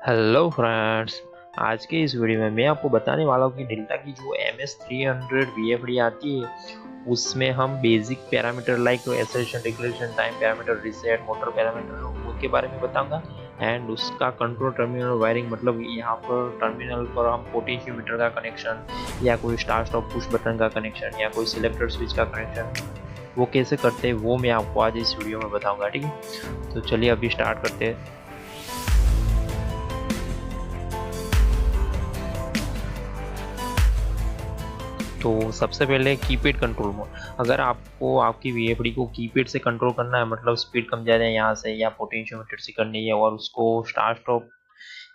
Hello friends. आज के इस वीडियो में मैं आपको बताने वाला हूँ कि डेल्टा की जो MS300 VFD आती है उसमें हम बेसिक पैरामीटर लाइक एसेशन deceleration time parameter reset motor parameter उनके बारे में बताऊंगा। एंड उसका कंट्रोल टर्मिनल वायरिंग मतलब यहाँ पर टर्मिनल पर हम पोटेंशियोमीटर का कनेक्शन या कोई स्टार्ट स्टॉप पुश बटन का कनेक्शन या कोई सिलेक्टर स्विच का कनेक्शन वो कैसे करते हैं वो मैं आपको आज इस वीडियो में बताऊंगा। ठीक है, तो चलिए अभी स्टार्ट करते हैं। तो सबसे पहले कीपैड कंट्रोल मोड। अगर आपको आपकी VFD को कीपैड से कंट्रोल करना है मतलब स्पीड कम ज़्यादा है यहाँ से या पोटेंशियोमीटर से करनी है और उसको स्टार्ट स्टॉप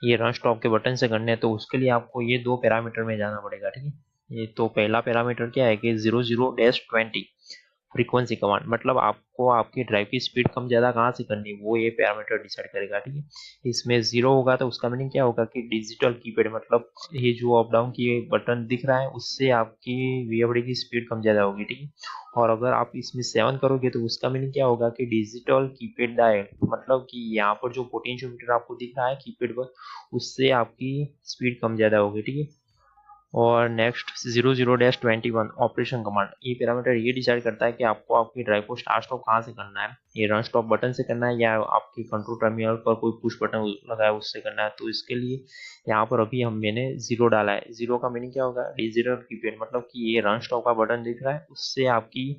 ये रन स्टॉप के बटन से करने हैं तो उसके लिए आपको ये दो पैरामीटर में जाना पड़ेगा। ठीक है, ये तो पहला पैरामीटर क्या है कि 00-20 फ्रीक्वेंसी कमांड मतलब आपको आपकी ड्राइव की स्पीड कम ज़्यादा कहाँ से करनी है वो ये पैरामीटर डिसाइड करेगा। ठीक है, इसमें 0 होगा तो उसका मीनिंग क्या होगा कि डिजिटल कीपैड मतलब ये जो अप डाउन की बटन दिख रहा है उससे आपकी VFD की स्पीड कम ज़्यादा होगी। ठीक है, और अगर आप इसमें 7 करोगे तो उसका मीनिंग क्या होगा कि डिजिटल कीपैड डायल मतलब कि यहाँ पर जो पोटेंशियोमीटर आपको दिख रहा है कीपैड पर उससे आपकी स्पीड कम ज़्यादा होगी। ठीक है, और नेक्स्ट 00-21 ऑपरेशन कमांड ये पैरामीटर ये डिसाइड करता है कि आपको आपकी ड्राइव को स्टार्ट स्टॉप कहाँ से करना है, ये रन स्टॉप बटन से करना है या आपके कंट्रोल टर्मिनल पर कोई पुश बटन लगा है उससे करना है। तो इसके लिए यहाँ पर अभी मैंने 0 डाला है। 0 का मीनिंग क्या होगा, डिजिटल कीपैड मतलब कि ये रन स्टॉप का बटन दिख रहा है उससे आपकी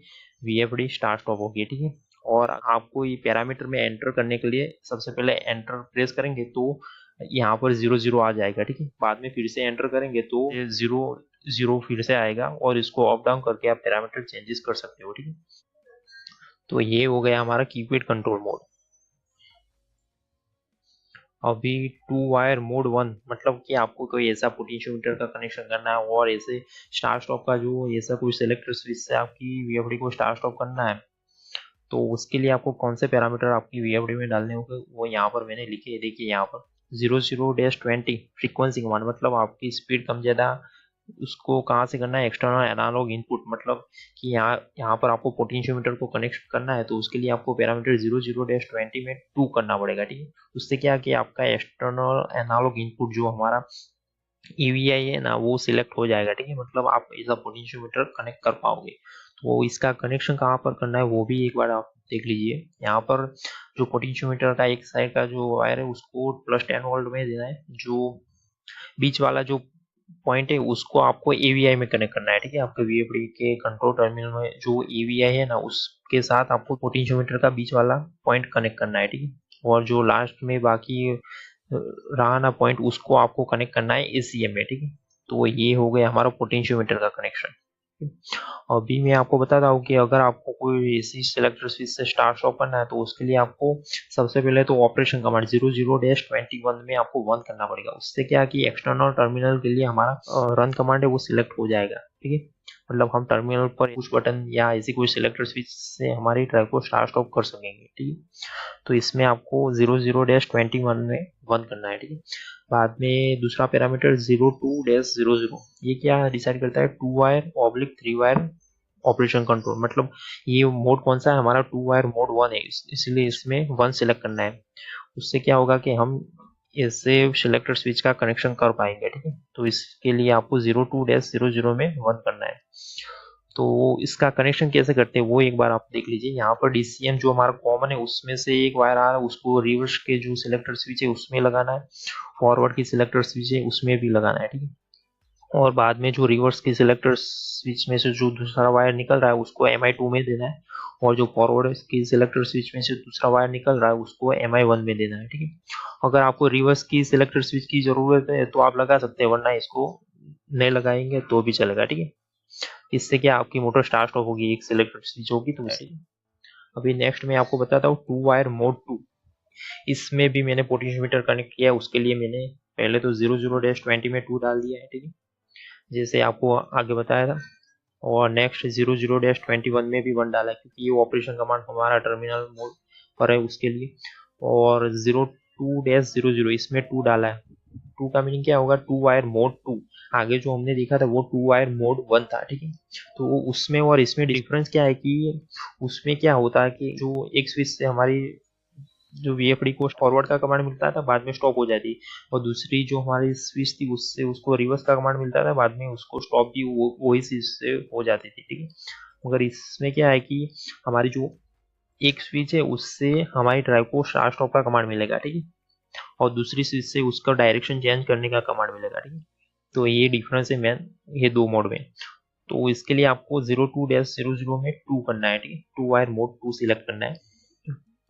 VFD स्टार्ट स्टॉप होगी। ठीक है, और आपको ये पैरामीटर में एंटर करने के लिए सबसे पहले एंटर प्रेस करेंगे तो यहाँ पर 00 आ जाएगा। ठीक है, बाद में फिर से एंटर करेंगे तो ये 00 फिर से आएगा और इसको अप डाउन करके आप पैरामीटर चेंजेस कर सकते हो। ठीक है, तो ये हो गया हमारा कीपैड कंट्रोल मोड। अभी टू वायर मोड 1 मतलब कि आपको कोई ऐसा पोटेंशियोमीटर का कनेक्शन करना है और ऐसे स्टार्ट स्टॉप का जो ऐसा कोई सिलेक्टर स्विच से आपकी VFD को स्टार्ट स्टॉप करना है तो उसके लिए आपको कौन से पैरामीटर आपकी VFD में डालने होंगे वो यहाँ पर मैंने लिखे है। देखिए यहाँ पर 00-20 फ्रीक्वेंसी कमांड मतलब आपकी स्पीड कम ज़्यादा उसको कहाँ से करना है, एक्सटर्नल एनालॉग इनपुट मतलब कि यहाँ यहाँ पर आपको पोटेंशियोमीटर को कनेक्ट करना है तो उसके लिए आपको पैरामीटर 00-20 में 2 करना पड़ेगा। ठीक है, उससे क्या कि आपका एक्सटर्नल एनालॉग इनपुट जो हमारा EVI है ना वो सिलेक्ट हो जाएगा। ठीक है, मतलब आप ऐसा पोटेंशियोमीटर कनेक्ट कर पाओगे। तो इसका कनेक्शन कहाँ पर करना है वो भी एक बार आप देख लीजिए। यहाँ पर जो पोटेंशियोमीटर का एक साइड का जो वायर है उसको +10 वोल्ट में देना है, जो बीच वाला जो पॉइंट है उसको आपको AVI में कनेक्ट करना है। ठीक है, आपके VFD के कंट्रोल टर्मिनल में जो AVI है ना उसके साथ आपको पोटेंशियोमीटर का बीच वाला पॉइंट कनेक्ट करना है। ठीक है, और जो लास्ट में बाकी रहा ना पॉइंट उसको आपको कनेक्ट करना है ACM में। ठीक है, तो ये हो गया हमारा पोटेंशियोमीटर का कनेक्शन। अभी मैं आपको बताता हूँ कि अगर आपको कोई ऐसी सिलेक्टर स्विच से स्टार्ट स्टॉप करना है तो उसके लिए आपको सबसे पहले तो ऑपरेशन कमांड 00-21 में आपको 1 करना पड़ेगा। उससे क्या कि एक्सटर्नल टर्मिनल के लिए हमारा रन कमांड है वो सिलेक्ट हो जाएगा। ठीक है, मतलब हम टर्मिनल पर पुश बटन या ऐसी कोई सिलेक्टर स्विच से हमारी ड्राइव को स्टार्ट स्टॉप कर सकेंगे। ठीक है, तो इसमें आपको 00-21 में 1 करना है। ठीक है, बाद में दूसरा पैरामीटर 02-00 ये क्या डिसाइड करता है, 2 wire oblique 3 wire operation control मतलब ये मोड कौन सा है हमारा 2 वायर मोड 1 है इसलिए इसमें 1 सिलेक्ट करना है। उससे क्या होगा कि हम इससे सिलेक्टर स्विच का कनेक्शन कर पाएंगे। ठीक है, तो इसके लिए आपको 02-00 में 1 करना है। तो इसका कनेक्शन कैसे करते हैं वो एक बार आप देख लीजिए। यहाँ पर DCM जो हमारा कॉमन है उसमें से एक वायर आ रहा है उसको रिवर्स के जो सिलेक्टर स्विच है उसमें लगाना है, फॉरवर्ड की सिलेक्टर स्विच है उसमें भी लगाना है। ठीक है, और बाद में जो रिवर्स की सिलेक्टर स्विच में से जो दूसरा वायर निकल रहा है उसको MI2 में देना है और जो फॉरवर्ड की सिलेक्टर स्विच में से दूसरा वायर निकल रहा है उसको MI1 में देना है। ठीक है, अगर आपको रिवर्स की सिलेक्टर स्विच की जरूरत है तो आप लगा सकते हैं वरना इसको नहीं लगाएंगे तो भी चलेगा। ठीक है, इससे क्या आपकी मोटर स्टार्ट स्टॉप होगी, एक सिलेक्टेड स्विच होगी तो उससे। अभी नेक्स्ट मैं आपको बताता हूँ 2 वायर मोड 2। इसमें भी मैंने पोटेंशियोमीटर कनेक्ट किया है। उसके लिए मैंने पहले तो 00-20 में 2 डाल दिया है। ठीक है, जैसे आपको आगे बताया था, और नेक्स्ट 00-21 में भी 1 डाला है क्योंकि ये ऑपरेशन कमांड हमारा टर्मिनल मोड पर है उसके लिए। और 02-00 इसमें 2 डाला है। 2 का मीनिंग क्या होगा, 2 वायर मोड 2। आगे जो हमने देखा था वो 2 वायर मोड 1 था। ठीक है, तो उसमें और इसमें डिफरेंस क्या है कि उसमें क्या होता है कि जो एक स्विच से हमारी जो वीएफडी को फॉरवर्ड का कमांड मिलता था बाद में स्टॉप हो जाती, और दूसरी जो हमारी स्विच थी उससे उसको रिवर्स का कमांड मिलता था, बाद में उसको स्टॉप भी वही स्विच से हो जाती थी, ठीक है। मगर इसमें क्या है कि हमारी जो एक स्विच है उससे हमारी ड्राइव को स्टार्ट स्टॉप का कमांड मिलेगा, ठीक है, और दूसरी स्विच से उसका डायरेक्शन चेंज करने का कमांड मिलेगा, ठीक है। तो ये डिफरेंस है मैन, ये दो मोड में। तो इसके लिए आपको 02-00 में 2 करना है, ठीक है, 2 वायर मोड 2 सिलेक्ट करना है।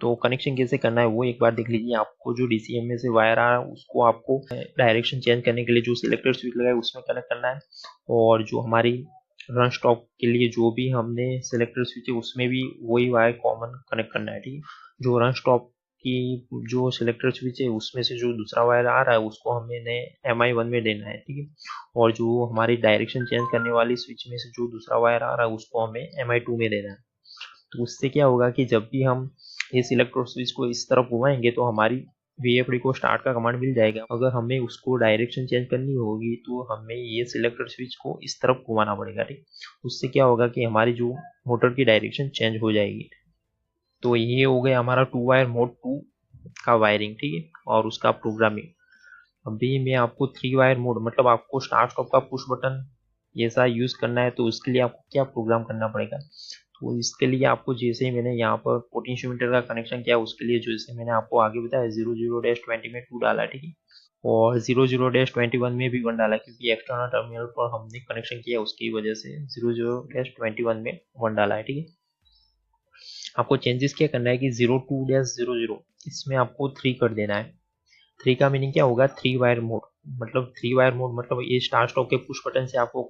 तो कनेक्शन कैसे करना है वो एक बार देख लीजिए। आपको जो डीसीएम में से वायर आ रहा है उसको आपको डायरेक्शन चेंज करने के लिए जो सिलेक्टर स्विच लगा है उसमें कनेक्ट करना है, और जो हमारी रन स्टॉप के लिए जो भी हमने सिलेक्टर स्विच है उसमें भी वही वायर कॉमन कनेक्ट करना है, ठीक है। जो रन स्टॉप की जो सिलेक्टर स्विच है उसमें से जो दूसरा वायर आ रहा है उसको हमने MI1 में देना है, ठीक है, और जो हमारी डायरेक्शन चेंज करने वाली स्विच में से जो दूसरा वायर आ रहा है उसको हमें MI2 में देना है। तो उससे क्या होगा कि जब भी हम ये सिलेक्ट और स्विच को इस तरफ घुमाएंगे तो हमारी वीएफडी को स्टार्ट का कमांड मिल जाएगा। अगर हमें उसको डायरेक्शन चेंज करनी होगी तो हमें ये सिलेक्टर स्विच को इस तरफ घुमाना पड़ेगा, ठीक। उससे क्या होगा कि हमारी जो मोटर की डायरेक्शन चेंज हो जाएगी। तो ये हो गया हमारा 2 वायर मोड 2 का वायरिंग, ठीक है, और उसका प्रोग्रामिंग। अभी मैं आपको 3 वायर मोड मतलब आपको स्टार्ट स्टॉप का पुश बटन ऐसा यूज करना है, तो उसके लिए आपको क्या प्रोग्राम करना पड़ेगा। तो इसके लिए आपको जैसे ही मैंने यहाँ पर पोटेंशियोमीटर का कनेक्शन किया उसके लिए जैसे मैंने आपको आगे बताया 00-20 में 2 डाला, ठीक है, और 00-21 में भी 1 डाला, क्योंकि एक्सटर्नल टर्मिनल पर हमने कनेक्शन किया उसकी वजह से 00-21 में 1 डाला है, ठीक है। आपको चेंजेस क्या करना है कि 02-00 इसमें आपको 3 कर देना है। 3 का मीनिंग क्या होगा, 3 वायर मोड मतलब 3 वायर मोड मतलब ये स्टार्ट स्टॉप के पुश बटन से आपको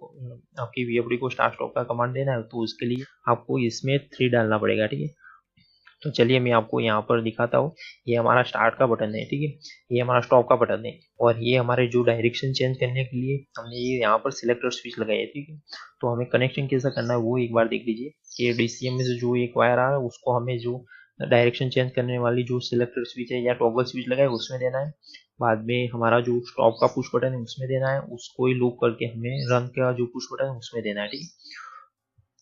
आपकी वीएफडी को स्टार्ट स्टॉप का कमांड देना है, तो उसके लिए आपको इसमें 3 डालना पड़ेगा, ठीक है। तो चलिए मैं आपको यहाँ पर दिखाता हूँ। ये हमारा स्टार्ट का बटन है, ठीक है, ये हमारा स्टॉप का बटन है, और ये हमारे जो डायरेक्शन चेंज करने के लिए हमने ये यहाँ पर सिलेक्टर स्विच लगाई है, ठीक है। तो हमें कनेक्शन कैसा करना है वो एक बार देख लीजिए कि डीसीएम में से जो एक वायर आ रहा है उसको हमें जो डायरेक्शन चेंज करने वाली जो सिलेक्टर स्विच है या टॉगल स्विच लगा है उसमें देना है। बाद में हमारा जो स्टॉप का पुश बटन है उसमें देना है, उसको ही लूप करके हमें रन का जो पुश बटन है उसमें देना है, ठीक है।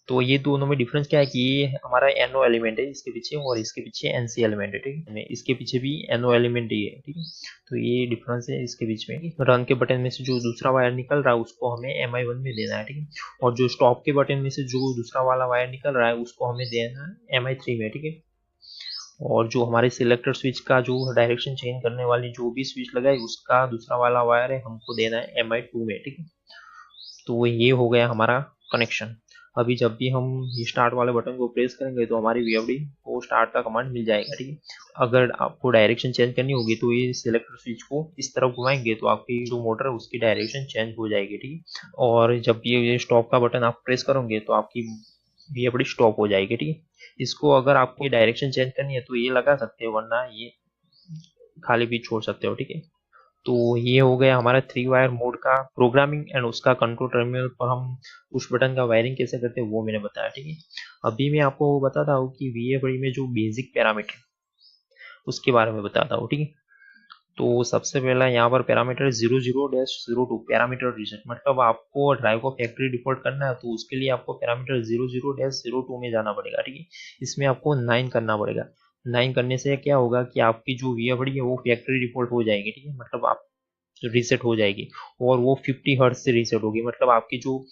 तो ये दोनों में डिफरेंस क्या है कि ये हमारा NO एलिमेंट है इसके पीछे, और इसके पीछे NC एलिमेंट है, ठीक है, इसके पीछे भी NO एलिमेंट ही है, ठीक है। तो ये डिफरेंस है इसके बीच में। रन के बटन में से जो दूसरा वायर निकल रहा है उसको हमें MI1 में देना है, ठीक है, और जो स्टॉप के बटन में से जो दूसरा वाला वायर निकल रहा है उसको हमें देना है MI3 में, ठीक है। और जो हमारे सिलेक्टर स्विच का जो डायरेक्शन चेंज करने वाली जो भी स्विच लगा है उसका दूसरा वाला वायर है हमको देना है MI2 में, ठीक है। तो ये हो गया हमारा कनेक्शन। अभी जब भी हम स्टार्ट वाले बटन को प्रेस करेंगे तो हमारी वीएफडी को स्टार्ट का कमांड मिल जाएगा, ठीक है। अगर आपको डायरेक्शन चेंज करनी होगी तो ये सिलेक्टर स्विच को इस तरफ घुमाएंगे तो आपकी जो मोटर है उसकी डायरेक्शन चेंज हो जाएगी, ठीक है। और जब ये स्टॉप का बटन आप प्रेस करोगे तो आपकी वीएफडी स्टॉप हो जाएगी, ठीक है। इसको अगर आपको डायरेक्शन चेंज करनी है तो ये लगा सकते हो, वरना ये खाली भी छोड़ सकते हो, ठीक है। तो ये हो गया हमारा 3 वायर मोड का प्रोग्रामिंग एंड उसका कंट्रोल टर्मिनल पर हम पुश बटन का वायरिंग कैसे करते हैं वो मैंने बताया, ठीक है। अभी मैं आपको बताता हूँ कि वीएफडी में जो बेसिक पैरामीटर उसके बारे में बताता हूँ, ठीक है। तो सबसे पहला यहाँ पर पैरामीटर 00-02 पैरामीटर रीसेट, मतलब आपको ड्राइव को फैक्ट्री डिफॉल्ट करना है तो उसके लिए आपको पैरामीटर 00-02 में जाना पड़ेगा, ठीक है। इसमें आपको 9 करना पड़ेगा। 9 करने से क्या होगा कि आपकी जो वीएफडी है वो फैक्ट्री डिफॉल्ट हो जाएगी, ठीक है, मतलब आप रीसेट हो जाएगी, और वो 50 हर्ट्ज से रीसेट होगी, मतलब आपकी जो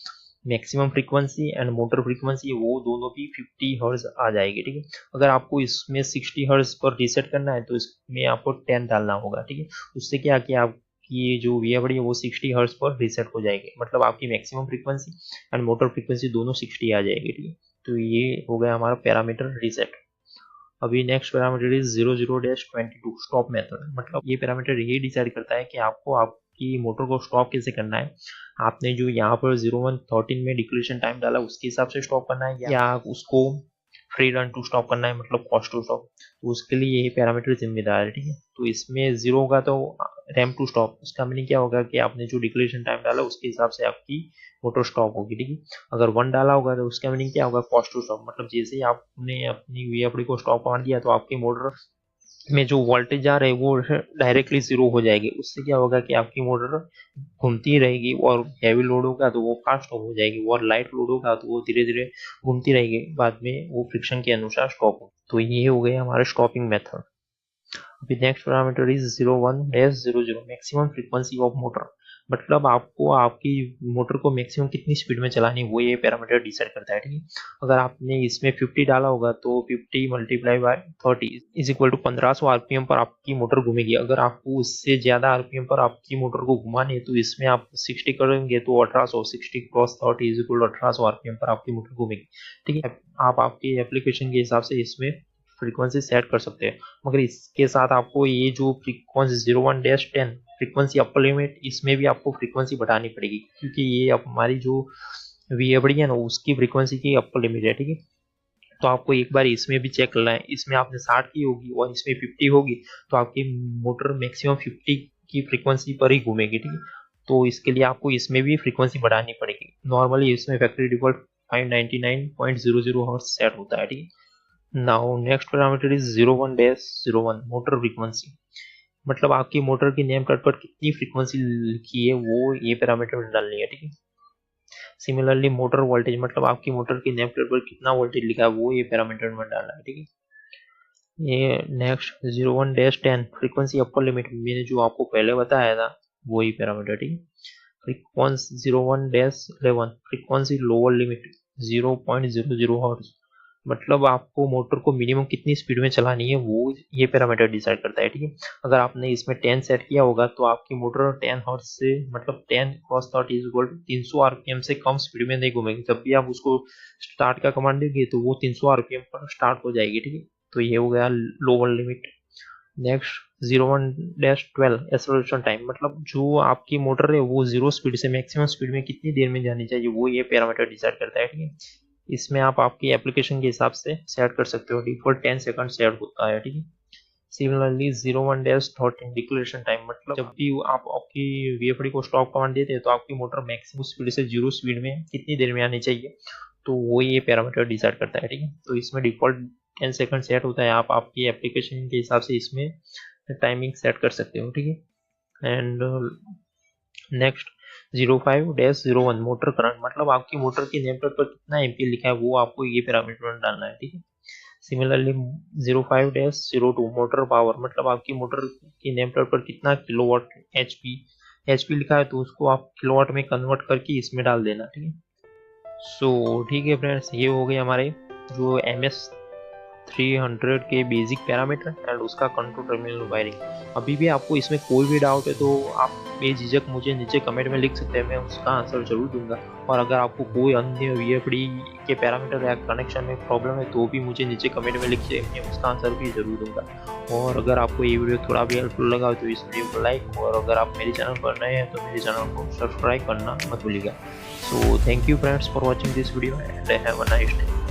maximum frequency and motor frequency है वो दोनों भी 50 हर्ट्ज आ जाएगी, ठीक है। अगर आपको इसमें 60 हर्ट्ज पर रीसेट करना है तो इसमें आपको 10 डालना होगा, ठीक है। उससे क्या कि आपकी जो वीएफडी है वो 60 हर्ट्ज पर रीसेट हो जाएगी, मतलब आपकी maximum frequency and motor frequency दोनों 60 आ जाएगी, ठीक है। तो ये हो गया हमारा पैरामीटर रीसेट। अभी next parameter is 00-22 stop method, मतलब ये पैरामीटर ये डिसाइड करता है कि आपको आपकी मोटर को स्टॉप कैसे करना है। आपने जो यहाँ पर 0113 में डिक्लेरेशन टाइम डाला उसके हिसाब से स्टॉप करना है, या उसको फ्री रन टू स्टॉप करना है, मतलब कॉस्ट टू स्टॉप, तो उसके लिए यही पैरामीटर जिम्मेदार है, ठीक है। तो इसमें 0 होगा तो रैम टू स्टॉप, उसका मीनिंग क्या होगा कि आपने जो डिक्लेरेशन टाइम डाला उसके हिसाब से आपकी मोटर स्टॉप होगी, ठीक है। अगर 1 डाला होगा तो उसका मीनिंग क्या होगा, कॉस्ट टू स्टॉप, मतलब जैसे ही आपने अपनी वीएफडी को स्टॉप कर दिया तो आपकी मोटर में जो वोल्टेज आ रहा है वो डायरेक्टली 0 हो जाएगी। उससे क्या होगा कि आपकी मोटर घूमती रहेगी, और हैवी लोड होगा तो वो फास्ट स्टॉप हो जाएगी, और लाइट लोड होगा तो वो धीरे धीरे घूमती रहेगी, बाद में वो फ्रिक्शन के अनुसार स्टॉप हो। तो ये हो गया हमारा स्टॉपिंग मेथड। अभी next parameter is 01-00 maximum frequency of motor, मतलब आपको आपकी मोटर को मैक्सिमम कितनी स्पीड में चलानी है वो ये पैरामीटर डिसाइड करता है, ठीक है। अगर आपने इसमें 50 डाला होगा तो 50 multiply by 30 is equal to 1500 RPM पर आपकी मोटर घूमेगी। अगर आपको उससे ज्यादा आरपीएम पर आपकी मोटर को घुमानी है तो इसमें आप 60 करेंगे तो 1800, 60 cross 30 is equal to 1800 RPM पर आपकी मोटर घूमेगी, ठीक है। आप आपके एप्लीकेशन के हिसाब से इसमें फ्रीक्वेंसी सेट कर सकते हैं, मगर इसके साथ आपको ये जो फ्रीक्वेंसी 01-10 फ्रीक्वेंसी अपर लिमिट, इसमें भी आपको फ्रीक्वेंसी बढ़ानी पड़ेगी, क्योंकि ये हमारी जो वीएफडी है ना उसकी फ्रीक्वेंसी की अपर लिमिट है, ठीक है। तो आपको एक बार इसमें भी चेक करना है, इसमें आपने 60 की होगी और इसमें 50 होगी तो आपकी मोटर मैक्सिमम 50 की फ्रीक्वेंसी पर ही घूमेगी, ठीक है। तो इसके लिए आपको इसमें भी फ्रीक्वेंसी बढ़ानी पड़ेगी। नॉर्मली इसमें फैक्ट्री डिफॉल्ट 599.00 हर्ट्ज सेट होता है, ठीक है। Now next parameter is 01-01 motor frequency, मतलब आपकी मोटर की नेम प्लेट पर कितनी फ्रीक्वेंसी लिखी है वो ये पैरामीटर डालनी है, ठीक है। सिमिलरली मोटर वोल्टेज, मतलब आपकी मोटर की नेम प्लेट पर कितना वोल्टेज लिखा है वो ये पैरामीटर में डालना है, ठीक है। ये नेक्स्ट 01-10 फ्रीक्वेंसी अपर लिमिट, मैंने जो आपको पहले बताया था वही पैरामीटर, ठीक है। Frequency 01-11 frequency lower limit 0.00 hertz, मतलब आपको मोटर को मिनिमम कितनी स्पीड में चलानी है वो ये पैरामीटर डिसाइड करता है, ठीक है। अगर आपने इसमें 10 सेट किया होगा तो आपकी मोटर 10 हर्ट्ज से, मतलब 10 cross 30 is equal to 300 RPM से कम स्पीड में नहीं घूमेगी। जब भी आप उसको स्टार्ट का कमांड देंगे तो वो 300 आरपीएम पर स्टार्ट हो जाएगी, ठीक है। तो ये हो गया lower limit. Next 01-12 acceleration time, मतलब जो आपकी मोटर है वो 0 स्पीड से मैक्सिमम स्पीड में कितनी देर में जानी चाहिए वो ये पैरामीटर डिसाइड करता है, ठीक है। इसमें आप आपकी एप्लीकेशन के हिसाब से सेट कर सकते हो, डिफॉल्ट 10 सेकंड सेट होता है, ठीक है। सिमिलरली 01-13 डिक्लेरेशन टाइम, मतलब जब भी आप आपकी वीएफडी को स्टॉप कमांड देते हैं तो आपकी मोटर मैक्सिमम स्पीड से 0 स्पीड में कितनी देर में आनी चाहिए तो वो ये पैरामीटर डिसाइड करता है, ठीक है। तो इसमें डिफॉल्ट 10 सेकंड सेट होता है, आप आपकी एप्लीकेशन के हिसाब से इसमें टाइमिंग सेट कर सकते हो, ठीक है। एंड नेक्स्ट 05-01 मोटर करंट, मतलब आपकी मोटर की नेम प्लेट पर कितना एम्पीयर लिखा है वो आपको ये पैरामीटर में डालना है, ठीक है। सिमिलरली 05-02 मोटर पावर, मतलब आपकी मोटर की नेम प्लेट पर कितना किलोवाट एचपी लिखा है तो उसको आप किलोवाट में कन्वर्ट करके इसमें डाल देना, ठीक है। सो ठीक है फ्रेंड्स, ये हो गए हमारे जो MS300 के बेसिक पैरामीटर एंड उसका कंट्रोल टर्मिनल वायरिंग। अभी भी आपको इसमें कोई भी डाउट है तो आप बेझिझक मुझे नीचे कमेंट में लिख सकते हैं, मैं उसका आंसर जरूर दूंगा। और अगर आपको कोई अन्य वीएफडी के पैरामीटर या कनेक्शन में प्रॉब्लम है तो भी मुझे नीचे कमेंट में लिखिए, मैं उसका आंसर भी जरूर दूंगा। और अगर आपको ये वीडियो थोड़ा भी हेल्पफुल लगा तो इस वीडियो को लाइक, और अगर आप मेरे चैनल पर नए हैं तो मेरे चैनल को सब्सक्राइब करना मत भूलिएगा। So thank you friends for watching this video and have a nice day.